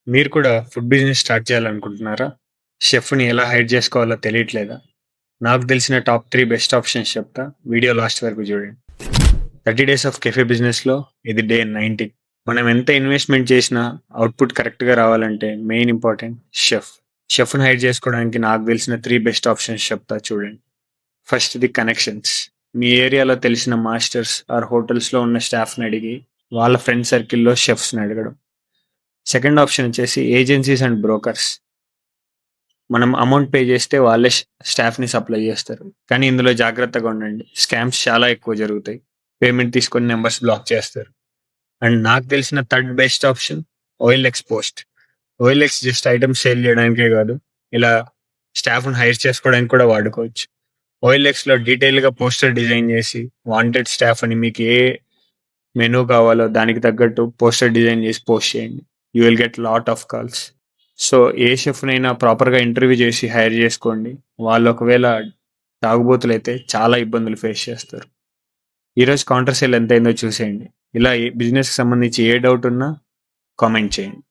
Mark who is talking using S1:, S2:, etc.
S1: మీరు కూడా food business start చేయాలనుకుంటున్నారా? షెఫ్‌ని ఎలా హైర్ చేసుకోవాలో తెలియట్లేదా? నాకు తెలిసిన టాప్ 3 బెస్ట్ ఆప్షన్స్ చెప్తా. వీడియో లాస్ట్ వరకు చూడండి. 30 డేస్ ఆఫ్ కెఫే బిజినెస్‌లో ఇది డే 19. మనం ఎంత ఇన్వెస్ట్‌మెంట్ చేసినా అవుట్‌పుట్ కరెక్ట్‌గా రావాలంటే మెయిన్ ఇంపార్టెంట్ షెఫ్. షెఫ్‌ని హైర్ చేసుకోవడానికి నాకు తెలిసిన 3 బెస్ట్ ఆప్షన్స్ చెప్తా చూడండి. ఫస్ట్‌ది కనెక్షన్స్. మీ ఏరియాలో తెలిసిన మాస్టర్స్ ఆర్ హోటల్స్‌లో ఉన్న స్టాఫ్‌ని అడిగి వాళ్ళ ఫ్రెండ్ సర్కిల్‌లో షెఫ్స్‌ని అడగడం. సెకండ్ ఆప్షన్ వచ్చేసి ఏజెన్సీస్ అండ్ బ్రోకర్స్. మనం అమౌంట్ పే చేస్తే వాళ్ళే స్టాఫ్‌ని సప్లై చేస్తారు. కానీ ఇందులో జాగ్రత్తగా ఉండండి. స్కామ్స్ చాలా ఎక్కువ జరుగుతాయి. పేమెంట్ తీసుకొని నంబర్స్ బ్లాక్ చేస్తారు. అండ్ నాకు తెలిసిన third best option OLX post. OLX just items sale చేయడానికే కాదు. ఇలా స్టాఫ్‌ని హైర్ చేసుకోవడానికి కూడా వాడుకోవచ్చు. ఓఎల్ఎక్స్‌లో డీటెయిల్‌గా పోస్టర్ డిజైన్ చేసి వాంటెడ్ స్టాఫ్ అని మీకు ఏ మెనూ కావాలో దానికి తగ్గట్టు పోస్టర్ డిజైన్ చేసి పోస్ట్ చేయండి. You will get lot of calls. So, ఏ షెఫ్‌నైనా ప్రాపర్‌గా ఇంటర్వ్యూ చేసి హైర్ చేసుకోండి. వాళ్ళు ఒకవేళ తాగుబోతులైతే చాలా ఇబ్బందులు ఫేస్ చేస్తారు. ఈరోజు కౌంటర్ సేల్ ఎంతయిందో చూసేయండి. ఇలా బిజినెస్‌కి సంబంధించి ఏ డౌట్ ఉన్నా కామెంట్ చేయండి.